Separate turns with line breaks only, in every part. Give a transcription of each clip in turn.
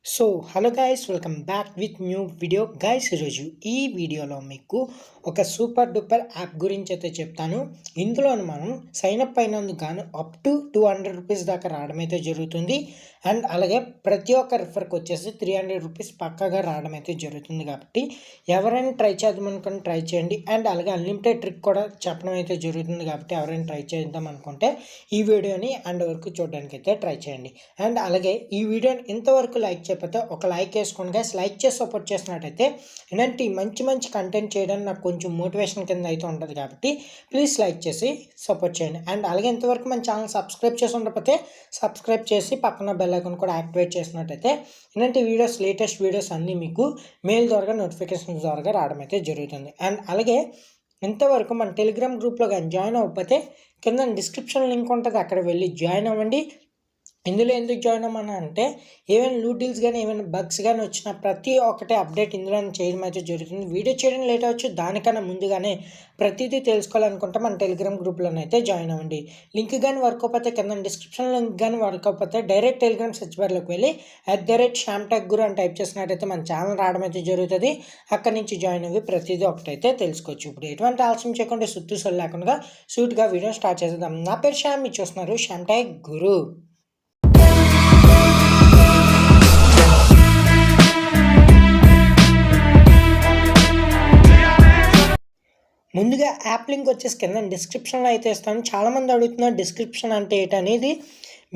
So hello guys, welcome back with new video guys. ఈరోజు ఈ వీడియోలో మీకు ఒక సూపర్ డూపర్ యాప్ గురించి అయితే చెప్తాను. ఇందులో మనం సైన్ అప్ అయినందుకు గాను అప్ టు 200 రూపీస్ దాకా రావడం అయితే జరుగుతుంది. అండ్ అలాగే ప్రతి ఒక్క రిఫర్కి వచ్చేసి 300 రూపీస్ పక్కాగా రావడం అయితే జరుగుతుంది. కాబట్టి ఎవరైనా ట్రై చేద్దాం అనుకుని ట్రై చేయండి. అండ్ అలాగే అన్లిమిటెడ్ ట్రిక్ కూడా చెప్పడం అయితే జరుగుతుంది. కాబట్టి ఎవరైనా ట్రై చేద్దాం అనుకుంటే ఈ వీడియోని అండ్ వరకు చూడడానికి అయితే ట్రై చేయండి. అండ్ అలాగే ఈ వీడియోని ఇంతవరకు లైక్ చేయకపోతే ఒక లైక్ వేసుకోండి గైస్. లైక్ చేసి సపోర్ట్ చేసినట్టయితే ఇలాంటి మంచి మంచి కంటెంట్ చేయడానికి నాకు కొంచెం మోటివేషన్ కింద అయితే ఉంటుంది. కాబట్టి ప్లీజ్ లైక్ చేసి సపోర్ట్ చేయండి. అండ్ అలాగే ఇంతవరకు మన ఛానల్ సబ్స్క్రైబ్ చేసి ఉండకపోతే సబ్స్క్రైబ్ చేసి పక్కన బెల్ ఐకాన్ కూడా యాక్టివేట్ చేసినట్టయితే ఇలాంటి వీడియోస్, లేటెస్ట్ వీడియోస్ అన్నీ మీకు మెయిల్ ద్వారా, నోటిఫికేషన్ ద్వారా రావడం అయితే జరుగుతుంది. అండ్ అలాగే ఇంతవరకు మన టెలిగ్రామ్ గ్రూప్లో కానీ జాయిన్ అవ్వకపోతే కింద డిస్క్రిప్షన్ లింక్ ఉంటుంది, అక్కడ వెళ్ళి జాయిన్ అవ్వండి. ఇందులో ఎందుకు జాయిన్ అవ్వమని అంటే ఏమైనా లూట్ డీల్స్ కానీ ఏమైనా బగ్స్ కానీ వచ్చిన ప్రతి ఒక్కటే అప్డేట్ ఇందులో చేయడం అయితే జరుగుతుంది. వీడియో చేయడం లేట్ అవ్వచ్చు, దానికన్నా ముందుగానే ప్రతిదీ తెలుసుకోవాలనుకుంటే మన టెలిగ్రామ్ గ్రూప్లోనైతే జాయిన్ అవ్వండి. లింక్ కానీ వర్క్ అవ్వకపోతే కింద డిస్క్రిప్షన్ లింక్ కానీ వర్క్ అవ్వకపోతే డైరెక్ట్ టెలిగ్రామ్ సెర్చ్ బార్లోకి వెళ్ళి @shamtech అని టైప్ చేసినట్టయితే మన ఛానల్ రావడం అయితే జరుగుతుంది. అక్కడి నుంచి జాయిన్ అవ్వి ప్రతిదీ ఒకటైతే తెలుసుకోవచ్చు. ఇప్పుడు ఎటువంటి ఆలస్యం చేయకుండా సుత్తు లేకుండా సూట్గా వీడియో స్టార్ట్ చేద్దాం. నా పేరు శ్యామ్, మీరు చూస్తున్నారు శ్యామ్టెక్ గురు. ముందుగా యాప్ లింక్ వచ్చేసి కింద డిస్క్రిప్షన్లో అయితే ఇస్తాను. చాలామంది అడుగుతున్నారు డిస్క్రిప్షన్ అంటే ఏంటనేది.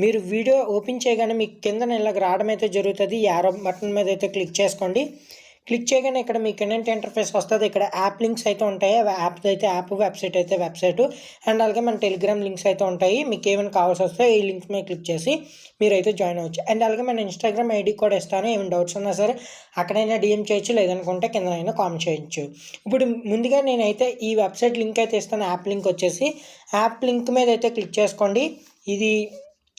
మీరు వీడియో ఓపెన్ చేయగానే మీకు కింద ఇలాగ రావడం అయితే జరుగుతుంది. ఈ యారో బటన్ మీద అయితే క్లిక్ చేసుకోండి. క్లిక్ చేయగానే ఇక్కడ మీకు ఏంటంటే ఇంటర్ఫేస్ వస్తుంది. ఇక్కడ యాప్ లింక్స్ అయితే ఉంటాయి. యాప్, వెబ్సైట్ అయితే వెబ్సైట్, అండ్ అలాగే మన టెలిగ్రామ్ లింక్స్ అయితే ఉంటాయి. మీకు ఏమైనా కావాల్సి వస్తే ఈ లింక్స్ మీద క్లిక్ చేసి మీరైతే జాయిన్ అవ్వచ్చు. అండ్ అలాగే మన ఇన్స్టాగ్రామ్ ఐడి కూడా ఇస్తాను. ఏమైనా డౌట్స్ ఉన్నా సరే అక్కడైనా డిఎం చేయొచ్చు, లేదనుకుంటే కిందనైనా కామెంట్ చేయొచ్చు. ఇప్పుడు ముందుగా నేనైతే ఈ వెబ్సైట్ లింక్ అయితే ఇస్తాను. యాప్ లింక్ వచ్చేసి యాప్ లింక్ మీద అయితే క్లిక్ చేసుకోండి.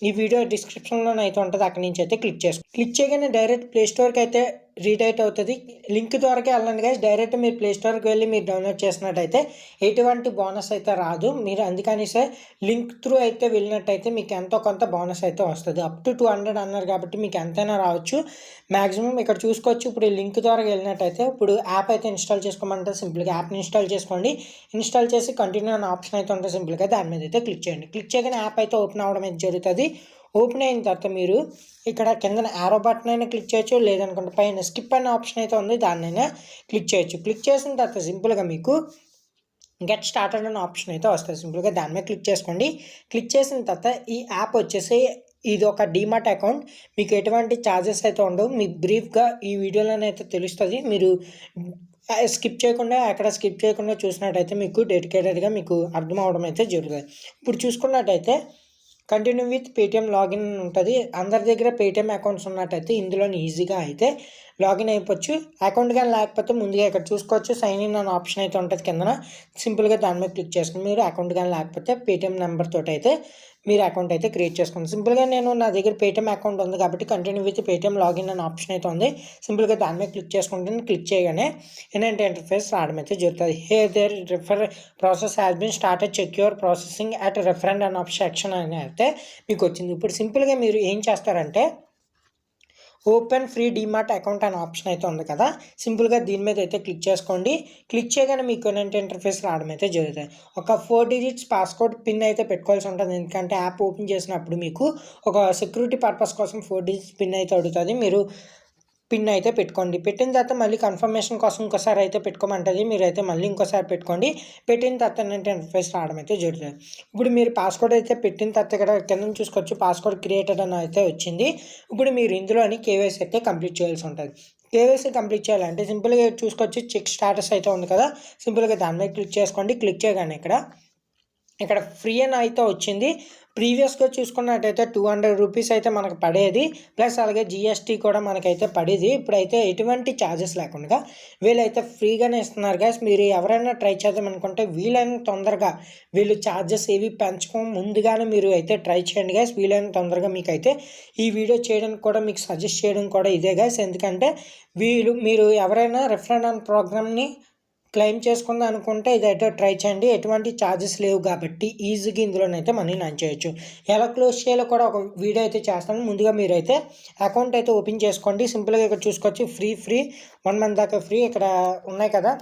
ఈ వీడియో డిస్క్రిప్షన్లోనే అయితే ఉంటుంది, అక్కడి నుంచి అయితే క్లిక్ చేయగానే డైరెక్ట్ ప్లే స్టోర్కి అయితే రీడైట్ అవుతుంది. లింక్ ద్వారాకే వెళ్ళండి గైస్. డైరెక్ట్ మీరు ప్లే స్టోర్కి వెళ్ళి మీరు డౌన్లోడ్ చేసినట్టయితే ఎటువంటి బోనస్ అయితే రాదు. మీరు అందుకని సార్ లింక్ త్రూ అయితే వెళ్ళినట్టయితే మీకు ఎంతో కొంత బోనస్ అయితే వస్తుంది. అప్ టు 200 అన్నారు కాబట్టి మీకు ఎంతైనా రావచ్చు. మ్యాక్సిమం ఇక్కడ చూసుకోవచ్చు. ఇప్పుడు ఈ లింక్ ద్వారా వెళ్ళినట్టయితే ఇప్పుడు యాప్ అయితే ఇన్స్టాల్ చేసుకోమంటే సింపుల్గా యాప్ని ఇన్స్టాల్ చేసుకోండి. ఇన్స్టాల్ చేసి కంటిన్యూ అనే ఆప్షన్ అయితే ఉంటుంది. సింపుల్గా దాని మీద అయితే క్లిక్ చేయండి. క్లిక్ చేయగానే యాప్ అయితే ఓపెన్ అవ్వడం అయితే జరుగుతుంది. ఓపెన్ అయిన తర్వాత మీరు ఇక్కడ కింద యారో బటన్ అయినా క్లిక్ చేయొచ్చు, లేదనుకుంటే పైన స్కిప్ అనే ఆప్షన్ అయితే ఉంది, దాన్నైనా క్లిక్ చేయొచ్చు. క్లిక్ చేసిన తర్వాత సింపుల్గా మీకు గెట్ స్టార్టెడ్ అనే ఆప్షన్ అయితే వస్తుంది. సింపుల్గా దాని మీద క్లిక్ చేసుకోండి. క్లిక్ చేసిన తర్వాత ఈ యాప్ వచ్చేసి ఇది ఒక డీమార్ట్ అకౌంట్. మీకు ఎటువంటి ఛార్జెస్ అయితే ఉండవు. మీకు బ్రీఫ్గా ఈ వీడియోలోనైతే తెలుస్తుంది. మీరు స్కిప్ చేయకుండా చూసినట్టయితే మీకు డెడికేటెడ్గా మీకు అర్థం అవడం అయితే జరుగుతుంది. ఇప్పుడు చూసుకున్నట్టయితే కంటిన్యూ విత్ పేటిఎం లాగిన్ ఉంటుంది. అందరి దగ్గర పేటిఎం అకౌంట్స్ ఉన్నట్టయితే ఇందులో ఈజీగా అయితే లాగిన్ అయిపోవచ్చు. అకౌంట్ కానీ లేకపోతే ముందుగా ఇక్కడ చూసుకోవచ్చు, సైన్ ఇన్ అనే ఆప్షన్ అయితే ఉంటుంది కిందన. సింపుల్గా దాని మీద క్లిక్ చేసుకుని మీరు అకౌంట్ కానీ లేకపోతే పేటిఎం నెంబర్ తోటి అయితే మీరు అకౌంట్ అయితే క్రియేట్ చేసుకోండి. సింపుల్గా నా దగ్గర పేటిఎం అకౌంట్ ఉంది కాబట్టి కంటిన్యూ విత్ పేటిఎం లాగిన్ అనే ఆప్షన్ అయితే ఉంది. సింపుల్గా దాని మీద క్లిక్ చేసుకుంటే క్లిక్ చేయగానే ఏంటంటే ఇంటర్ఫేస్ రావడం అయితే జరుగుతుంది. Their refer process has been started, check your processing at refer and earn అనే సెక్షన్ అని అయితే మీకు వచ్చింది. ఇప్పుడు సింపుల్గా మీరు ఏం చేస్తారంటే ఓపెన్ ఫ్రీ డీమార్ట్ అకౌంట్ అనే ఆప్షన్ అయితే ఉంది కదా, సింపుల్గా దీని మీద అయితే క్లిక్ చేసుకోండి. క్లిక్ చేయగానే మీకు ఏంటంటే ఇంటర్ఫేస్ రావడం అయితే జరుగుతుంది. ఒక 4 డిజిట్స్ పాస్వర్డ్ పిన్ అయితే పెట్టుకోవాల్సి ఉంటుంది. ఎందుకంటే యాప్ ఓపెన్ చేసినప్పుడు మీకు ఒక సెక్యూరిటీ పర్పస్ కోసం 4 డిజిట్స్ పిన్ అయితే అడుగుతుంది. మీరు పిన్ అయితే పెట్టుకోండి. పెట్టిన తర్వాత మళ్ళీ కన్ఫర్మేషన్ కోసం ఇంకోసారి అయితే పెట్టుకోమంటుంది. మీరైతే మళ్ళీ ఇంకోసారి పెట్టుకోండి. పెట్టిన తర్వాత ఏంటంటే ఇంటర్ఫేస్ రావడం అయితే జరుగుతుంది. ఇప్పుడు మీరు పాస్వర్డ్ అయితే పెట్టిన తర్వాత ఇక్కడ కింద చూసుకోవచ్చు, పాస్వర్డ్ క్రియేటెడ్ అని అయితే వచ్చింది. ఇప్పుడు మీరు ఇందులోని కేవైసీ అయితే కంప్లీట్ చేయాల్సి ఉంటుంది. కేవైసీ కంప్లీట్ చేయాలంటే సింపుల్గా చూసుకోవచ్చు, చెక్ స్టాటస్ అయితే ఉంది కదా, సింపుల్గా దాని మీద క్లిక్ చేసుకోండి. క్లిక్ చేయగానే ఇక్కడ ఫ్రీ అని అయితే వచ్చింది. ప్రీవియస్గా చూసుకున్నట్టయితే 200 రూపీస్ అయితే మనకు పడేది, ప్లస్ అలాగే జిఎస్టీ కూడా మనకైతే పడేది. ఇప్పుడైతే ఎటువంటి ఛార్జెస్ లేకుండా వీళ్ళైతే ఫ్రీగానే ఇస్తున్నారు గ్యాస్. మీరు ఎవరైనా ట్రై చేద్దాం అనుకుంటే వీలైన తొందరగా వీళ్ళు ఛార్జెస్ ఏవి పెంచుకోని ముందుగానే మీరు అయితే ట్రై చేయండి గ్యాస్. వీలైన తొందరగా మీకైతే ఈ వీడియో చేయడానికి కూడా మీకు సజెస్ట్ చేయడం కూడా ఇదే గ్యాస్. ఎందుకంటే మీరు ఎవరైనా రెఫరెండమ్ ప్రోగ్రామ్ని క్లెయిమ్ చేసుకుందాం అనుకుంటే ఇదైతే ట్రై చేయండి. ఎటువంటి ఛార్జెస్ లేవు కాబట్టి ఈజీగా ఇందులోనైతే మనీని ఎర్న్ చేయొచ్చు. ఎలా క్లోజ్ చేయాలో కూడా ఒక వీడియో అయితే చేస్తాను. ముందుగా మీరైతే అకౌంట్ అయితే ఓపెన్ చేసుకోండి. సింపుల్గా ఇక్కడ చూసుకోవచ్చు, ఫ్రీ 1 మంత్ దాకా ఫ్రీ ఇక్కడ ఉన్నాయి కదా.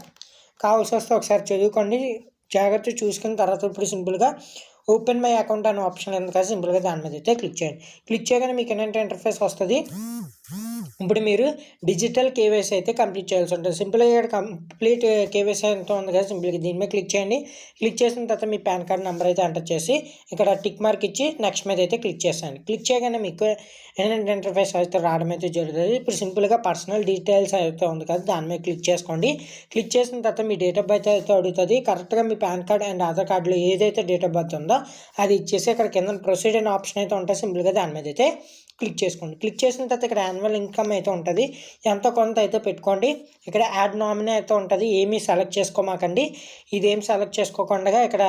కావాల్సి వస్తే ఒకసారి చదువుకోండి, జాగ్రత్తగా చూసుకున్న తర్వాత ఇప్పుడు సింపుల్గా ఓపెన్ మై అకౌంట్ అనే ఆప్షన్ ఉంది కదా, సింపుల్గా దాని మీద అయితే క్లిక్ చేయండి. క్లిక్ చేయగానే మీకు ఏంటంటే ఇంటర్ఫేస్ వస్తుంది. ఇప్పుడు మీరు డిజిటల్ కేవైసీ అయితే కంప్లీట్ చేయాల్సి ఉంటుంది. సింపుల్గా ఇక్కడ కంప్లీట్ కేవైసీ ఎంత ఉంది కదా, సింపుల్గా దీని మీద క్లిక్ చేయండి. క్లిక్ చేసిన తర్వాత మీ పాన్ కార్డ్ నెంబర్ అయితే ఎంటర్ చేసి ఇక్కడ టిక్ మార్క్ ఇచ్చి నెక్స్ట్ మీద అయితే క్లిక్ చేయండి. క్లిక్ చేయగానే మీకు ఏంటంటే ఇంటర్ఫేస్ అయితే రావడం అయితే జరుగుతుంది. ఇప్పుడు సింపుల్గా పర్సనల్ డీటెయిల్స్ అయితే ఉంది కదా, దాని మీద క్లిక్ చేసుకోండి. క్లిక్ చేసిన తర్వాత మీ డేట్ ఆఫ్ బర్త్ అయితే అడుగుతుంది. కరెక్ట్గా మీ పాన్ కార్డ్ అండ్ ఆధార్ కార్డులో ఏదైతే డేట్ ఆఫ్ బర్త్ ఉందో అది ఇచ్చేసి ఇక్కడ కింద ప్రొసీడ్ అనే ఆప్షన్ అయితే ఉంటుంది. సింపుల్గా దాని మీద అయితే క్లిక్ చేసుకోండి. క్లిక్ చేసిన తర్వాత ఇక్కడ యాన్యువల్ ఇన్కమ్ అయితే ఉంటుంది, ఎంతో కొంత అయితే పెట్టుకోండి. ఇక్కడ యాడ్ నామినీ అయితే ఉంటుంది, ఏమీ సెలెక్ట్ చేసుకోమాకండి. ఇదేం సెలెక్ట్ చేసుకోకుండా ఇక్కడ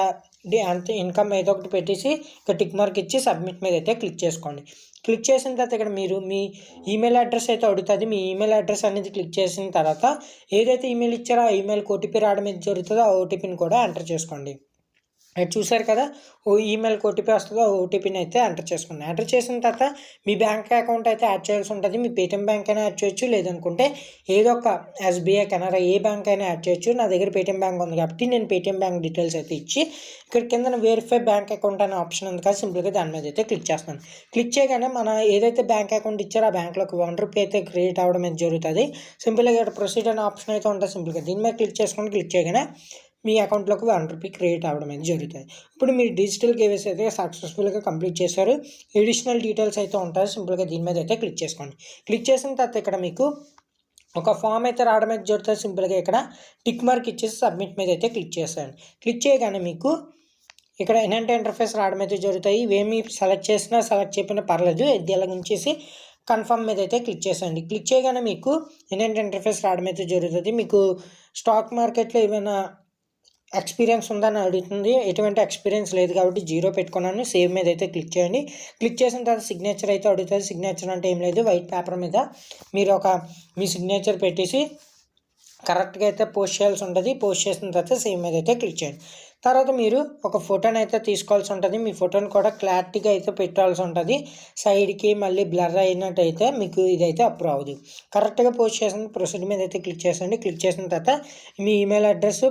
అంత ఇన్కమ్ ఏదో ఒకటి పెట్టేసి ఇక్కడ టిక్ మార్క్ ఇచ్చి సబ్మిట్ మీద అయితే క్లిక్ చేసుకోండి. క్లిక్ చేసిన తర్వాత ఇక్కడ మీరు మీ ఈమెయిల్ అడ్రస్ అయితే అడుగుతుంది. మీ ఈమెయిల్ అడ్రస్ అనేది క్లిక్ చేసిన తర్వాత ఏదైతే ఈమెయిల్ ఇచ్చారో ఆ ఈమెయిల్కి ఓటీపీ రావడం అయితే జరుగుతుందో ఆ ఓటీపీని కూడా ఎంటర్ చేసుకోండి. చూసారు కదా, ఈమెయిల్కి ఓటీపీ వస్తుందో ఆ ఓటీపీని అయితే ఎంటర్ చేసుకోండి. ఎంటర్ చేసిన తర్వాత మీ బ్యాంక్ అకౌంట్ అయితే యాడ్ చేయాల్సి ఉంటుంది. మీ పేటిఎం బ్యాంక్ అయినా యాడ్ చేయొచ్చు, లేదనుకుంటే ఏదో ఒక ఎస్బీఐ కెనరా ఏ బ్యాంక్ అయినా యాడ్ చేయొచ్చు. నా దగ్గర పేటిఎం బ్యాంక్ ఉంది కాబట్టి నేను పేటిఎం బ్యాంక్ డీటెయిల్స్ అయితే ఇచ్చి ఇక్కడ కింద వెరిఫై బ్యాంక్ అకౌంట్ అనే ఆప్షన్ ఉంది కదా, సింపుల్గా దాని మీద అయితే క్లిక్ చేస్తున్నాను. క్లిక్ చేయగానే మన ఏదైతే బ్యాంక్ అకౌంట్ ఇచ్చారో ఆ బ్యాంక్లోకి ₹1 అయితే క్రియేట్ అవ్వడం అయితే జరుగుతుంది. సింపుల్గా ఇక్కడ ప్రొసీడ్ అనే ఆప్షన్ అయితే ఉంటుంది. సింపుల్గా దీని మీద క్లిక్ చేసుకొని క్లిక్ చేయగానే మీ అకౌంట్లోకి ₹1 క్రియేట్ అవ్వడం అయితే జరుగుతుంది. ఇప్పుడు మీరు డిజిటల్ కేవైసీ అయితే సక్సెస్ఫుల్గా కంప్లీట్ చేశారు. ఎడిషనల్ డీటెయిల్స్ అయితే ఉంటాయి. సింపుల్గా దీని మీద అయితే క్లిక్ చేసుకోండి. క్లిక్ చేసిన తర్వాత ఇక్కడ మీకు ఒక ఫామ్ అయితే రావడం అయితే జరుగుతుంది. సింపుల్గా ఇక్కడ టిక్ మార్క్ ఇచ్చేసి సబ్మిట్ మీద అయితే క్లిక్ చేసేయండి. క్లిక్ చేయగానే మీకు ఇక్కడ ఏంటంటే ఇంటర్ఫేస్ రావడం అయితే జరుగుతాయి. ఇవేమి సెలెక్ట్ చేసినా సెలెక్ట్ చేయకపోయినా పర్లేదు, ఇలా ఉంచేసి కన్ఫర్మ్ మీద అయితే క్లిక్ చేసేయండి. క్లిక్ చేయగానే మీకు ఏంటంటే ఇంటర్ఫేస్ రావడం అయితే జరుగుతుంది. మీకు స్టాక్ మార్కెట్లో ఏమైనా ఎక్స్పీరియన్స్ ఉందని అడుగుతుంది. ఎటువంటి ఎక్స్పీరియన్స్ లేదు కాబట్టి 0 పెట్టుకున్నాను. సేవ్ మీద అయితే క్లిక్ చేయండి. క్లిక్ చేసిన తర్వాత సిగ్నేచర్ అయితే అడుగుతుంది. సిగ్నేచర్ అంటే ఏం లేదు, వైట్ పేపర్ మీద మీరు మీ సిగ్నేచర్ పెట్టేసి కరెక్ట్గా అయితే పోస్ట్ చేయాల్సి ఉంటుంది. పోస్ట్ చేసిన తర్వాత సేవ్ మీద అయితే క్లిక్ చేయండి. తర్వాత మీరు ఒక ఫోటోని అయితే తీసుకోవాల్సి ఉంటుంది. మీ ఫోటోని కూడా క్లారిటీగా అయితే పెట్టాల్సి ఉంటుంది. సైడ్కి మళ్ళీ బ్లర్ అయినట్టయితే మీకు ఇదైతే అప్రూవ్ అవ్వదు. కరెక్ట్గా పోస్ట్ చేసిన ప్రొసీడ్ మీద అయితే క్లిక్ చేసండి. క్లిక్ చేసిన తర్వాత మీ ఈమెయిల్ అడ్రస్,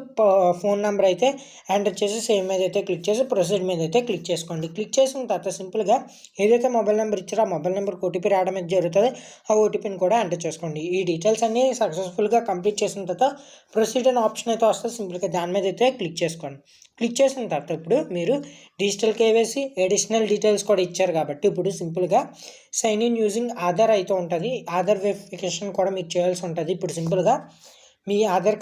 ఫోన్ నెంబర్ అయితే ఎంటర్ చేసి సేవ్ మీద అయితే క్లిక్ చేసి ప్రొసీడ్ మీద అయితే క్లిక్ చేసుకోండి. క్లిక్ చేసిన తర్వాత సింపుల్గా ఏదైతే మొబైల్ నెంబర్ ఇచ్చారో ఆ మొబైల్ నెంబర్కి ఓటీపీ రావడం అయితే జరుగుతుంది. ఆ ఓటీపీని కూడా ఎంటర్ చేసుకోండి. ఈ డీటెయిల్స్ అన్నీ సక్సెస్ఫుల్గా కంప్లీట్ చేసిన తర్వాత ప్రొసీడ్ అనే ఆప్షన్ అయితే వస్తుంది. సింపుల్గా దాని మీద అయితే క్లిక్ చేసుకోండి. క్లిక్ చేసిన తర్వాత ఇప్పుడు మీరు డిజిటల్ కేవైసీ అడిషనల్ డీటెయిల్స్ కూడా ఇచ్చారు కాబట్టి ఇప్పుడు సింపుల్గా సైన్ ఇన్ యూజింగ్ ఆధార్ అయితే ఉంటుంది. ఆధార్ వెరిఫికేషన్ కూడా మీరు చేయాల్సి ఉంటుంది. ఇప్పుడు సింపుల్గా మీ ఆధార్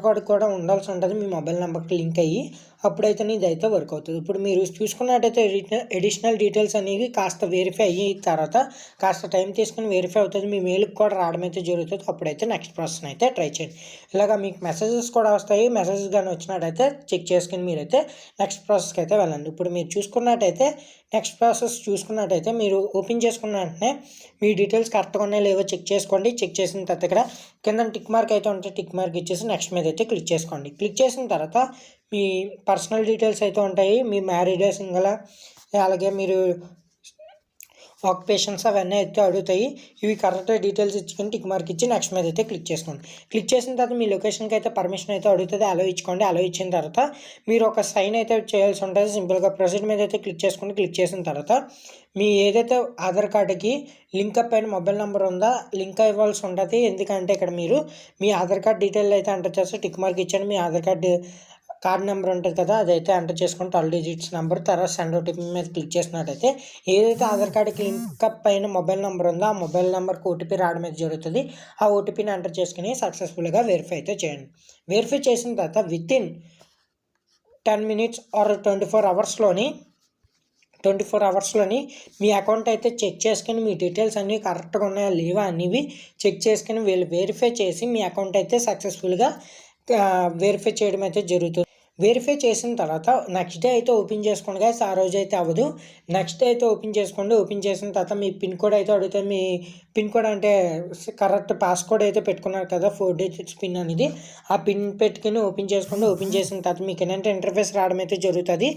కార్డు కూడా ఉండాల్సి ఉంటుంది మీ మొబైల్ నెంబర్కి లింక్ అయ్యి, అప్పుడైతే ఇదైతే వర్క్ అవుతుంది. ఇప్పుడు మీరు చూసుకున్నట్టయితే అడిషనల్ డీటెయిల్స్ అనేవి కాస్త వెరిఫై అయిన తర్వాత కాస్త టైం తీసుకుని వెరిఫై అవుతుంది. మీ మెయిల్కి కూడా రావడం అయితే జరుగుతుంది. అప్పుడైతే నెక్స్ట్ ప్రాసెస్ అయితే ట్రై చేయండి. ఇలాగా మీకు మెసేజెస్ కూడా వస్తాయి. మెసేజెస్ కానీ వచ్చినట్టయితే చెక్ చేసుకుని మీరైతే నెక్స్ట్ ప్రాసెస్కి అయితే వెళ్ళండి. ఇప్పుడు మీరు చూసుకున్నట్టయితే నెక్స్ట్ ప్రాసెస్ చూసుకున్నట్టయితే మీరు ఓపెన్ చేసుకున్న వెంటనే మీ డీటెయిల్స్ కరెక్ట్గా ఉన్నాయో లేవో చెక్ చేసుకోండి. చెక్ చేసిన తర్వాత ఇక్కడ కింద టిక్ మార్క్ అయితే ఉంటే టిక్ మార్క్ ఇచ్చేసి నెక్స్ట్ మీద అయితే క్లిక్ చేసుకోండి. క్లిక్ చేసిన తర్వాత మీ పర్సనల్ డీటెయిల్స్ అయితే ఉంటాయి. మీ మ్యారీడా, సింగిల్, అలాగే మీరు ఆక్యుపేషన్స్ అవన్నీ అయితే అడుగుతాయి. ఇవి కరెక్ట్గా డీటెయిల్స్ ఇచ్చుకొని టిక్ మార్క్ ఇచ్చి నెక్స్ట్ మీద అయితే క్లిక్ చేసుకోండి. క్లిక్ చేసిన తర్వాత మీ లొకేషన్కి అయితే పర్మిషన్ అయితే అడుగుతుంది. అలో ఇచ్చుకోండి. అలో ఇచ్చిన తర్వాత మీరు ఒక సైన్ అయితే చేయాల్సి ఉంటుంది. సింపుల్గా ప్రొసీడ్ మీద అయితే క్లిక్ చేసుకోండి. క్లిక్ చేసిన తర్వాత మీ ఏదైతే ఆధార్ కార్డుకి లింక్ అప్ అయిన మొబైల్ నెంబర్ ఉందో లింక్ ఇవ్వాల్సి ఉంటుంది. ఎందుకంటే ఇక్కడ మీరు మీ ఆధార్ కార్డ్ డీటెయిల్ అయితే ఎంటర్ చేస్తే టిక్ మార్క్ ఇచ్చాను. మీ ఆధార్ కార్డ్ నెంబర్ ఉంటుంది కదా, అదైతే ఎంటర్ చేసుకుని 12 డిజిట్స్ నెంబర్, తర్వాత సెండ్ ఓటీపీ మీద క్లిక్ చేసినట్టయితే ఏదైతే ఆధార్ కార్డుకి లింక్ అప్ అయిన మొబైల్ నెంబర్ ఉందో ఆ మొబైల్ నెంబర్కి ఓటీపీ రావడం అయితే జరుగుతుంది. ఆ ఓటీపీని ఎంటర్ చేసుకుని సక్సెస్ఫుల్గా వెరిఫై అయితే చేయండి. వెరిఫై చేసిన తర్వాత వితిన్ 10 minutes ఆర్ 24 అవర్స్లోని మీ అకౌంట్ అయితే చెక్ చేసుకుని మీ డీటెయిల్స్ అన్నీ కరెక్ట్గా ఉన్నాయా లేవా అనేవి చెక్ చేసుకుని వీళ్ళు వెరిఫై చేసి మీ అకౌంట్ అయితే సక్సెస్ఫుల్గా వెరిఫై చేయడం అయితే జరుగుతుంది. వెరిఫై చేసిన తర్వాత నెక్స్ట్ డే అయితే ఓపెన్ చేసుకోండి గైస్. ఆ రోజు అయితే అవ్వదు, నెక్స్ట్ డే అయితే ఓపెన్ చేసుకోండి. ఓపెన్ చేసిన తర్వాత మీ పిన్ కోడ్ అయితే అడిగితే మీ పిన్ కోడ్ అంటే కరెక్ట్ పాస్కోడ్ అయితే పెట్టుకున్నారు కదా 4 digits పిన్ అనేది, ఆ పిన్ పెట్టుకుని ఓపెన్ చేసుకోండి. ఓపెన్ చేసిన తర్వాత మీకు ఏంటంటే ఇంటర్ఫేస్ రావడం అయితే జరుగుతుంది.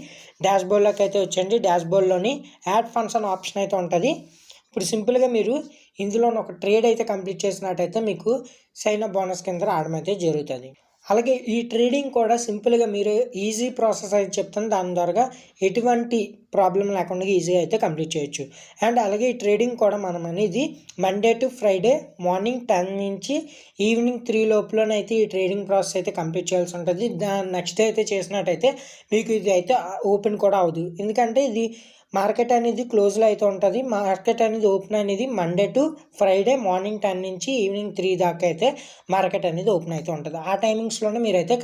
డాష్ బోర్డ్లోకి అయితే వచ్చండి. డాష్ బోర్డ్లోని యాడ్ ఫండ్స్ అనే ఆప్షన్ అయితే ఉంటుంది. ఇప్పుడు సింపుల్గా మీరు ఇందులో ఒక ట్రేడ్ అయితే కంప్లీట్ చేసినట్టయితే మీకు సైన్ అప్ బోనస్ కింద రావడం అయితే జరుగుతుంది. అలాగే ఈ ట్రేడింగ్ కూడా సింపుల్గా మీరు ఈజీ ప్రాసెస్ అయితే చెప్తాను, దాని ద్వారా ఎటువంటి ప్రాబ్లం లేకుండా ఈజీగా అయితే కంప్లీట్ చేయొచ్చు. అండ్ అలాగే ఈ ట్రేడింగ్ కూడా మనం అనేది మండే టు ఫ్రైడే మార్నింగ్ 10 నుంచి ఈవినింగ్ 3 లోపలనైతే ఈ ట్రేడింగ్ ప్రాసెస్ అయితే కంప్లీట్ చేయాల్సి ఉంటుంది. దాని నెక్స్ట్ డే అయితే చేసినట్టయితే మీకు ఇది అయితే ఓపెన్ కూడా అవ్వదు, ఎందుకంటే ఇది మార్కెట్ అనేది క్లోజ్లో అయితే ఉంటుంది. మార్కెట్ అనేది ఓపెన్ అనేది మండే టు ఫ్రైడే మార్నింగ్ 10 నుంచి ఈవినింగ్ 3 దాకా అయితే మార్కెట్ అనేది ఓపెన్ అయితే ఉంటుంది. ఆ టైమింగ్స్లోనే మీరైతే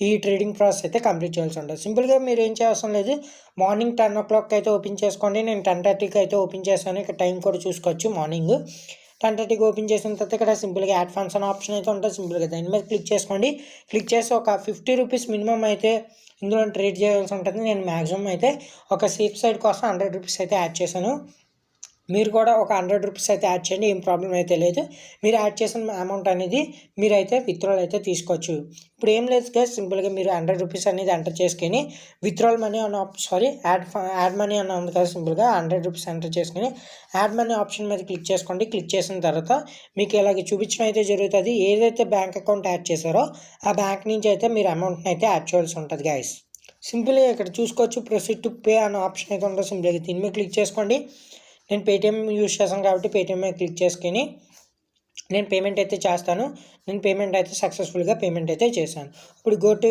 ఈ ట్రేడింగ్ ప్రాసెస్ అయితే కంప్లీట్ చేయాల్సి ఉంటుంది. సింపుల్గా మీరు ఏం చేయాల్సిన లేదు, మార్నింగ్ 10 o'clock అయితే ఓపెన్ చేసుకోండి. నేను 10:30కి అయితే ఓపెన్ చేశాను. ఇక్కడ టైం కూడా చూసుకోవచ్చు. మార్నింగ్ 10:30కి ఓపెన్ చేసిన తర్వాత ఇక్కడ సింపుల్గా యాడ్ ఫండ్స్ అనే ఆప్షన్ అయితే ఉంటుంది. సింపుల్గా దాని మీద క్లిక్ చేసుకోండి. క్లిక్ చేసి ఒక 50 రూపీస్ మినిమం అయితే ఇందులో ట్రేడ్ చేయాల్సి ఉంటుంది. నేను మ్యాక్సిమం అయితే ఒక సేఫ్ సైడ్ కోసం 100 రూపీస్ అయితే యాడ్ చేశాను. మీరు కూడా ఒక 100 రూపీస్ అయితే యాడ్ చేయండి, ఏం ప్రాబ్లం అయితే లేదు. మీరు యాడ్ చేసిన అమౌంట్ అనేది మీరైతే విత్డ్రాల్ అయితే తీసుకోవచ్చు. ఇప్పుడు ఏం లేదు గైస్, సింపుల్గా మీరు 100 రూపీస్ అనేది ఎంటర్ చేసుకొని విత్డ్రాల్ మనీ అన్న యాడ్ మనీ అన్న ఉంది కదా, సింపుల్గా 100 రూపీస్ ఎంటర్ చేసుకొని యాడ్ మనీ ఆప్షన్ మీద క్లిక్ చేసుకోండి. క్లిక్ చేసిన తర్వాత మీకు ఇలాగ చూపించడం అయితే జరుగుతుంది. ఏదైతే బ్యాంక్ అకౌంట్ యాడ్ చేశారో ఆ బ్యాంక్ నుంచి అయితే మీరు అమౌంట్ని అయితే యాడ్ చేయాల్సి ఉంటుంది గైస్. సింపుల్గా ఇక్కడ చూసుకోవచ్చు ప్రొసీడ్ టు పే అన్న ఆప్షన్ అయితే ఉంటుంది. సింపుల్గా దీని మీద క్లిక్ చేసుకోండి. నేను పేటిఎం యూజ్ చేస్తాను కాబట్టి పేటిఎం మీద క్లిక్ చేసుకొని నేను పేమెంట్ అయితే చేస్తాను. నేను పేమెంట్ అయితే సక్సెస్ఫుల్గా పేమెంట్ అయితే చేశాను. ఇప్పుడు గో టు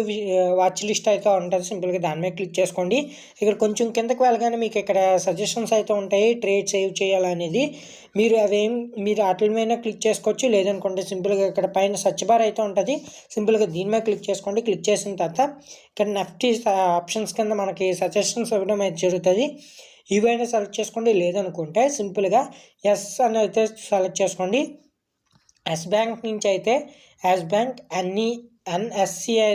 వాచ్ లిస్ట్ అయితే ఉంటుంది. సింపుల్గా దాని మీద క్లిక్ చేసుకోండి. ఇక్కడ కొంచెం కిందకి వెళ్ళగానే మీకు ఇక్కడ సజెషన్స్ అయితే ఉంటాయి, ట్రేడ్ సేవ్ చేయాలనేది. మీరు వాటి మీద క్లిక్ చేసుకోవచ్చు. లేదనుకుంటే సింపుల్గా ఇక్కడ పైన సర్చ్ బార్ అయితే ఉంటుంది. సింపుల్గా దీని మీద క్లిక్ చేసుకోండి. క్లిక్ చేసిన తర్వాత ఇక్కడ నెఫ్టీ ఆప్షన్స్ కింద మనకి సజెషన్స్ ఇవ్వడం అయితే జరుగుతుంది. ఇవైనా సెలెక్ట్ చేసుకోండి. లేదనుకుంటే సింపుల్గా ఎస్ అని అయితే సెలెక్ట్ చేసుకోండి. ఎస్ బ్యాంక్ నుంచి అయితే ఎస్ బ్యాంక్ ఎన్ఎస్సిఐ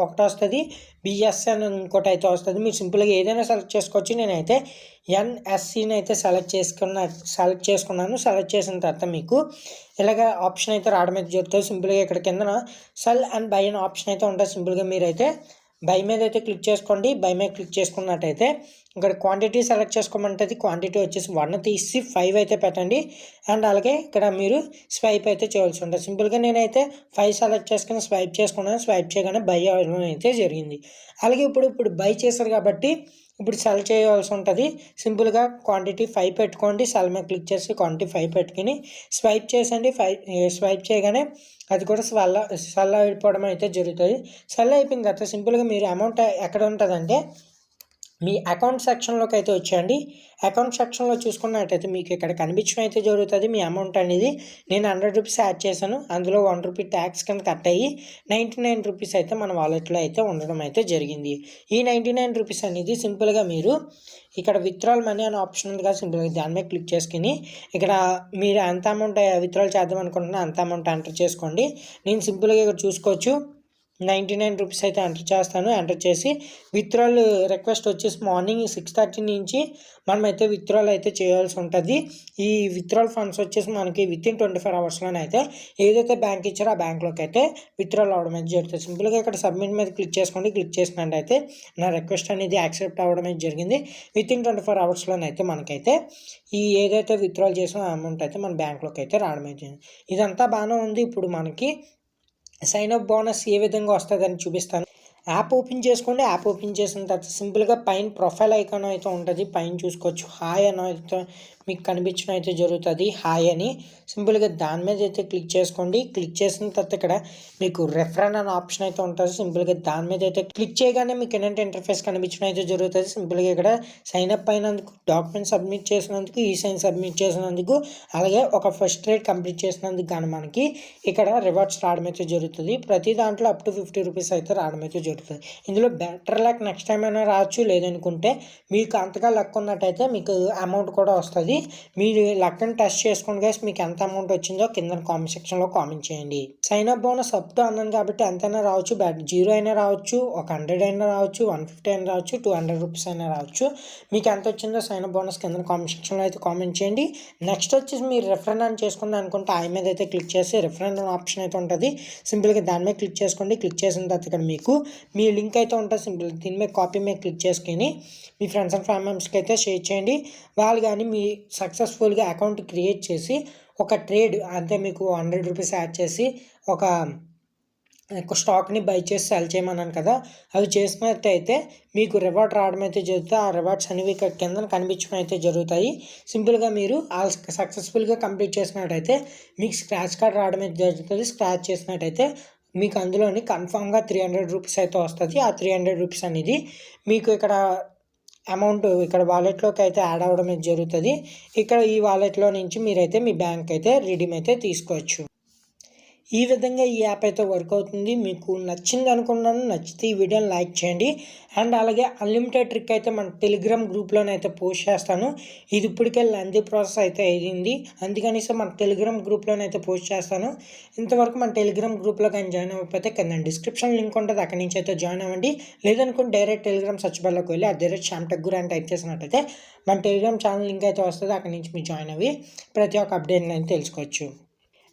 ఒకటి వస్తుంది, బిఎస్ఎన్ ఇంకోటి అయితే వస్తుంది. మీరు సింపుల్గా ఏదైనా సెలెక్ట్ చేసుకోవచ్చు. నేనైతే ఎన్ఎస్సిని అయితే సెలెక్ట్ చేసుకున్నాను. సెలెక్ట్ చేసిన తర్వాత మీకు ఇలాగ ఆప్షన్ అయితే రావడం అయితే జరుగుతుంది. సింపుల్గా ఇక్కడ కిందన సెల్ అండ్ బై అనే ఆప్షన్ అయితే ఉంటుంది. సింపుల్గా మీరైతే బై మీద అయితే క్లిక్ చేసుకోండి. బై మీద క్లిక్ చేసుకున్నట్టయితే ఇక్కడ క్వాంటిటీ సెలెక్ట్ చేసుకోమంటుంది. క్వాంటిటీ వచ్చేసి 1 తీసి 5 అయితే పెట్టండి. అండ్ అలాగే ఇక్కడ మీరు స్వైప్ అయితే చేయాల్సి ఉంటుంది. సింపుల్గా నేనైతే 5 సెలెక్ట్ చేసుకుని స్వైప్ చేసుకున్నాను. స్వైప్ చేయగానే బై అవ్వడం అయితే జరిగింది. అలాగే ఇప్పుడు బై చేశారు కాబట్టి ఇప్పుడు సెల్ చేయవలసి ఉంటుంది. సింపుల్గా క్వాంటిటీ 5 పెట్టుకోండి. సెల్ మీద క్లిక్ చేసి క్వాంటిటీ 5 పెట్టుకుని స్వైప్ చేసండి. స్వైప్ చేయగానే అది కూడా సెల్ అయిపోవడం అయితే జరుగుతుంది. సెల్ అయిపోయిన తర్వాత సింపుల్గా మీరు అమౌంట్ ఎక్కడ ఉంటుందంటే మీ అకౌంట్ సెక్షన్లోకి అయితే వచ్చేయండి. అకౌంట్ సెక్షన్లో చూసుకున్నట్టయితే మీకు ఇక్కడ కనిపించడం అయితే జరుగుతుంది. మీ అమౌంట్ అనేది నేను 100 రూపీస్ యాడ్ చేశాను. అందులో 1 రూపీ ట్యాక్స్ కింద కట్ అయ్యి 99 రూపీస్ అయితే మన వాలెట్లో అయితే ఉండడం అయితే జరిగింది. ఈ 99 రూపీస్ అనేది సింపుల్గా మీరు ఇక్కడ విత్డ్రాల్ మనీ అనే ఆప్షన్ ఉంది కదా, సింపుల్గా దాని మీద క్లిక్ చేసుకుని ఇక్కడ మీరు ఎంత అమౌంట్ విత్డ్రాల్ చేద్దాం అనుకుంటున్నా అంత అమౌంట్ ఎంటర్ చేసుకోండి. నేను సింపుల్గా ఇక్కడ చూసుకోవచ్చు 99 రూపీస్ అయితే ఎంటర్ చేస్తాను. ఎంటర్ చేసి విత్డ్రాల్ రిక్వెస్ట్ వచ్చేసి మార్నింగ్ 6:30 నుంచి మనమైతే విత్డ్రాల్ అయితే చేయాల్సి ఉంటుంది. ఈ విత్డ్రాల్ ఫండ్స్ వచ్చేసి మనకి వితిన్ 24 అవర్స్లోనే అయితే ఏదైతే బ్యాంక్ ఇచ్చారో ఆ బ్యాంక్లోకి అయితే విత్డ్రాల్ అవ్వడం అయితే జరుగుతుంది. సింపుల్గా ఇక్కడ సబ్మిట్ మీద క్లిక్ చేసుకోండి. క్లిక్ చేసినట్టయితే నా రిక్వెస్ట్ అనేది యాక్సెప్ట్ అవ్వడం అయితే జరిగింది. వితిన్ 24 అవర్స్లోనైతే మనకైతే ఈ ఏదైతే విత్డ్రాల్ చేసిన అమౌంట్ అయితే మన బ్యాంక్లోకి అయితే రావడం అయితే ఇదంతా బాగానే ఉంది. ఇప్పుడు మనకి సైన్ అప్ బోనస్ ఏ విధంగా వస్తుందని చూపిస్తాను. యాప్ ఓపెన్ చేసుకోండి. యాప్ ఓపెన్ చేసిన తర్వాత సింపుల్గా పైన ప్రొఫైల్ ఐకాన్ అయితే ఉంటుంది. పైన చూసుకోవచ్చు హాయ్ అని అయితే మీకు కనిపించడం అయితే జరుగుతుంది. హాయ్ అని సింపుల్గా దాని మీద అయితే క్లిక్ చేసుకోండి. క్లిక్ చేసిన తర్వాత ఇక్కడ మీకు రెఫరల్ అనే ఆప్షన్ అయితే ఉంటుంది. సింపుల్గా దాని మీద అయితే క్లిక్ చేయగానే మీకు ఏంటంటే ఇంటర్ఫేస్ కనిపించడం అయితే జరుగుతుంది. సింపుల్గా ఇక్కడ సైన్ అప్ అయినందుకు, డాక్యుమెంట్ సబ్మిట్ చేసినందుకు, ఈ సైన్ సబ్మిట్ చేసినందుకు, అలాగే ఒక ఫస్ట్ ట్రేడ్ కంప్లీట్ చేసినందుకు కానీ మనకి ఇక్కడ రివార్డ్స్ రావడం అయితే జరుగుతుంది. ప్రతి దాంట్లో అప్ టు 50 రూపీస్ అయితే రావడం అయితే జరుగుతుంది. జరుగుతుంది. ఇందులో బెటర్ లక్ నెక్స్ట్ టైం అయినా రావచ్చు, లేదనుకుంటే మీకు అంతగా లక్ ఉన్నట్టయితే మీకు అమౌంట్ కూడా వస్తుంది. మీరు లక్ని టెస్ట్ చేసుకోండి గైస్. మీకు ఎంత అమౌంట్ వచ్చిందో కింద కామెంట్ సెక్షన్లో కామెంట్ చేయండి. Sign up bonus up to అన్నాను కాబట్టి ఎంతైనా రావచ్చు. 0 అయినా రావచ్చు, ఒక 100 అయినా రావచ్చు, 150 అయినా రావచ్చు, 200 రూపీస్ అయినా రావచ్చు. మీకు ఎంత వచ్చిందో సైన్ అప్ బోనస్ కింద కామెంట్ సెక్షన్లో అయితే కామెంట్ చేయండి. నెక్స్ట్ వచ్చేసి మీరు రిఫరెండ్ అని చేసుకుందాం అనుకుంటే ఐ మీద అయితే క్లిక్ చేసి రిఫరెండ్ ఆప్షన్ అయితే ఉంటుంది. సింపుల్గా దాని మీద క్లిక్ చేసుకోండి. క్లిక్ చేసిన తర్వాత ఇక్కడ మీకు మీ లింక్ అయితే ఉంటుంది. సింపుల్ దీని మీద కాపీ మీద క్లిక్ చేసుకొని మీ ఫ్రెండ్స్ అండ్ ఫ్యామిలీ మెంబర్స్కి అయితే షేర్ చేయండి. వాళ్ళు కానీ మీ సక్సెస్ఫుల్గా అకౌంట్ క్రియేట్ చేసి ఒక ట్రేడ్ అంటే మీకు 100 రూపీస్ యాడ్ చేసి ఒక స్టాక్ని బై చేసి సెల్ చేయమన్నాను కదా, అవి చేసినట్టయితే మీకు రివార్డ్ రావడం అయితే జరుగుతుంది. ఆ రివార్డ్స్ అనేవి ఇక్కడ కింద కనిపించడం అయితే జరుగుతాయి. సింపుల్గా మీరు సక్సెస్ఫుల్గా కంప్లీట్ చేసినట్టయితే మీకు స్క్రాచ్ కార్డ్ రావడం అయితే జరుగుతుంది. స్క్రాచ్ చేసినట్టయితే మీకు అందులోని కన్ఫామ్గా 300 రూపీస్ అయితే వస్తుంది. ఆ 300 రూపీస్ అనేది మీకు ఇక్కడ అమౌంట్ ఇక్కడ వాలెట్లోకి అయితే యాడ్ అవ్వడం అయితే జరుగుతుంది. ఇక్కడ ఈ వాలెట్లో నుంచి మీరైతే మీ బ్యాంక్ అయితే రిడీమ్ అయితే తీసుకోవచ్చు. ఈ విధంగా ఈ యాప్ అయితే వర్క్ అవుతుంది. మీకు నచ్చింది అనుకున్నాను. నచ్చితే ఈ వీడియోని లైక్ చేయండి. అండ్ అలాగే అన్లిమిటెడ్ ట్రిక్ అయితే మన టెలిగ్రామ్ గ్రూప్లోనైతే పోస్ట్ చేస్తాను. ఇది ఇప్పటికే లెంతీ ప్రాసెస్ అయితే అయ్యింది, అందుకని మన టెలిగ్రామ్ గ్రూప్లోనైతే పోస్ట్ చేస్తాను. ఇంతవరకు మన టెలిగ్రామ్ గ్రూప్లో కానీ జాయిన్ అవ్వకపోతే కింద డిస్క్రిప్షన్ లింక్ ఉంటుంది, అక్కడి నుంచి అయితే జాయిన్ అవ్వండి. లేదనుకుంటే డైరెక్ట్ టెలిగ్రామ్ సర్చ్ బార్లోకి వెళ్ళి డైరెక్ట్ శ్యామ్ టెక్ గురు అని టైప్ చేసినట్టయితే మన టెలిగ్రామ్ ఛానల్ లింక్ అయితే వస్తుంది. అక్కడి నుంచి మీరు జాయిన్ అవ్వి ప్రతి ఒక్క అప్డేట్ని అయితే తెలుసుకోవచ్చు.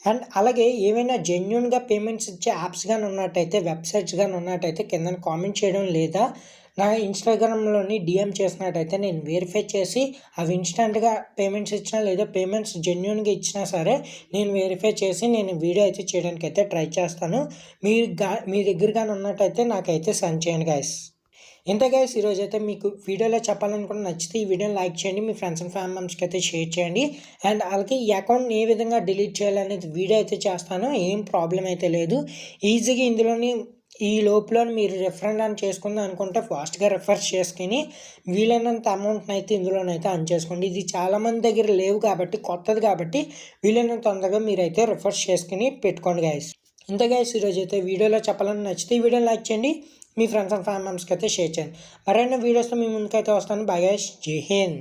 అండ్ అలాగే ఏమైనా జెన్యున్గా పేమెంట్స్ ఇచ్చే యాప్స్ కానీ ఉన్నట్టయితే, వెబ్సైట్స్ కానీ ఉన్నట్టయితే కింద కామెంట్ చేయడం, లేదా నా ఇన్స్టాగ్రామ్లోని డిఎం చేసినట్టయితే నేను వెరిఫై చేసి అవి ఇన్స్టెంట్గా పేమెంట్స్ ఇచ్చినా లేదా పేమెంట్స్ జెన్యున్గా ఇచ్చినా సరే నేను వెరిఫై చేసి నేను వీడియో అయితే చేయడానికి అయితే ట్రై చేస్తాను. మీ దగ్గర కానీ ఉన్నట్టయితే నాకైతే సెండ్ చేయండి గైస్. ఇంతే గైస్, ఈరోజు అయితే మీకు వీడియోలో చెప్పాలనుకుంటే నచ్చితే ఈ వీడియోని లైక్ చేయండి, మీ ఫ్రెండ్స్ అండ్ ఫ్యామిలీ మెంబర్స్కి అయితే షేర్ చేయండి. అండ్ అలాగే ఈ అకౌంట్ని ఏ విధంగా డిలీట్ చేయాలనేది వీడియో అయితే చేస్తాను. ఏం ప్రాబ్లం అయితే లేదు. ఈజీగా ఇందులోని ఈ లోపల మీరు రిఫరెండ్ అని చేసుకుందాం అనుకుంటే ఫాస్ట్గా రిఫర్ చేసుకుని వీలైనంత అమౌంట్ని అయితే ఇందులోనైతే అన్ చేసుకోండి. ఇది చాలామంది దగ్గర లేవు కాబట్టి, కొత్తది కాబట్టి వీలైనంత తొందరగా మీరైతే రిఫర్ చేసుకుని పెట్టుకోండి గైస్. ఇంతే గైస్, ఈరోజు అయితే వీడియోలో చెప్పాలని నచ్చితే ఈ వీడియోని లైక్ చేయండి, మీ ఫ్రెండ్స్ అండ్ ఫ్యామిలీ మెంబర్స్కి అయితే షేర్ చేయండి. మరైనా వీడియోస్తో మీ ముందుకైతే వస్తాను. బై గైస్, జై హింద్.